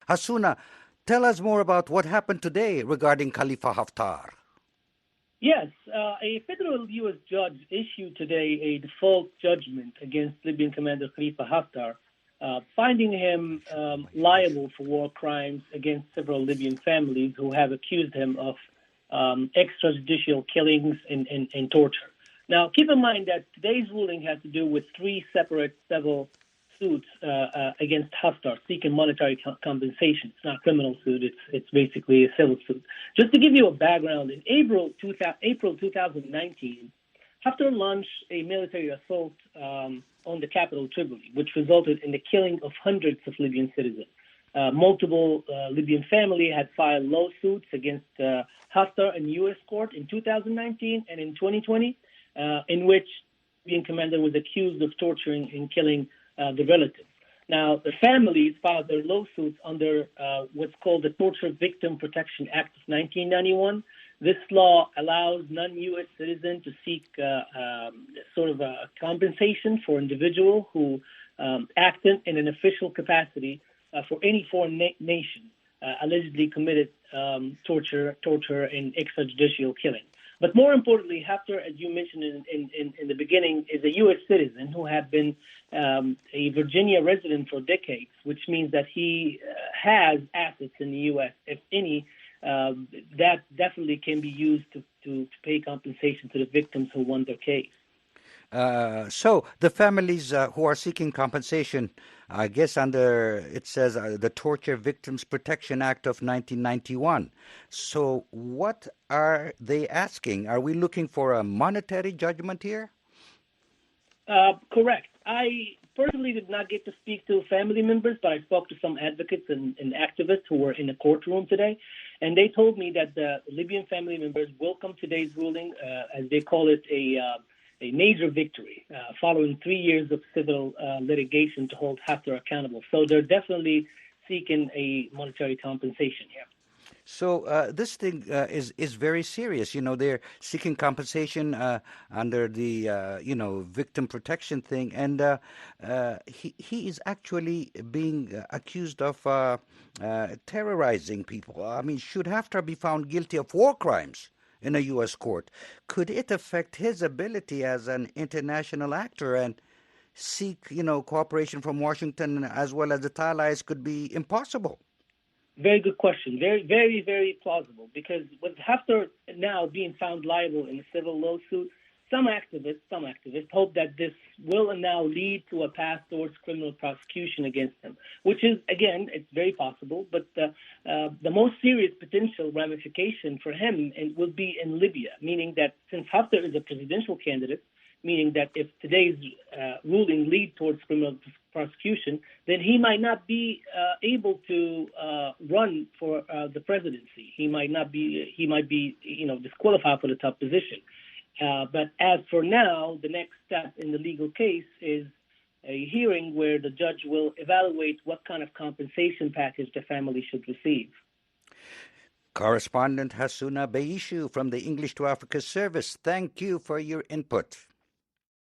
Hassuna, tell us more about what happened today regarding Khalifa Haftar. Yes, a federal U.S. judge issued today a default judgment against Libyan commander Khalifa Haftar, finding him liable for war crimes against several Libyan families who have accused him of extrajudicial killings and torture. Now, keep in mind that today's ruling has to do with three separate civil suits against Haftar seeking monetary compensation. It's not a criminal suit. It's basically a civil suit. Just to give you a background, in April 2019, Haftar launched a military assault on the capital, Tripoli, which resulted in the killing of hundreds of Libyan citizens. Multiple Libyan families had filed lawsuits against Haftar in U.S. court in 2019 and in 2020, in which the Libyan commander was accused of torturing and killing the relatives. Now, the families filed their lawsuits under what's called the Torture Victim Protection Act of 1991. This law allows non-U.S. citizens to seek sort of a compensation for individual who acted in an official capacity for any foreign nation allegedly committed torture and extrajudicial killing. But more importantly, Haftar, as you mentioned in the beginning, is a U.S. citizen who had been a Virginia resident for decades, which means that he has assets in the U.S. If any, that definitely can be used to pay compensation to the victims who won their case. So the families who are seeking compensation, I guess under, it says the Torture Victims Protection Act of 1991. So what are they asking? Are we looking for a monetary judgment here? Correct. I personally did not get to speak to family members, but I spoke to some advocates and activists who were in the courtroom today, and they told me that the Libyan family members welcome today's ruling, as they call it, a major victory following 3 years of civil litigation to hold Haftar accountable. So they're definitely seeking a monetary compensation here. So this thing is very serious. You know, they're seeking compensation under the victim protection thing, and he is actually being accused of terrorizing people. I mean, should Haftar be found guilty of war crimes in a U.S. court, could it affect his ability as an international actor and seek, cooperation from Washington as well as its allies could be impossible? Very good question. Very, very, very plausible. Because with Haftar now being found liable in a civil lawsuit, some activists hope that this will now lead to a path towards criminal prosecution against him, which is, again, it's very possible. But the most serious potential ramification for him will be in Libya, meaning that since Haftar is a presidential candidate, meaning that if today's ruling leads towards criminal prosecution, then he might not be able to run for the presidency. He might be disqualified for the top position. But as for now, the next step in the legal case is a hearing where the judge will evaluate what kind of compensation package the family should receive. Correspondent Hassuna Baishu from the English to Africa Service, thank you for your input.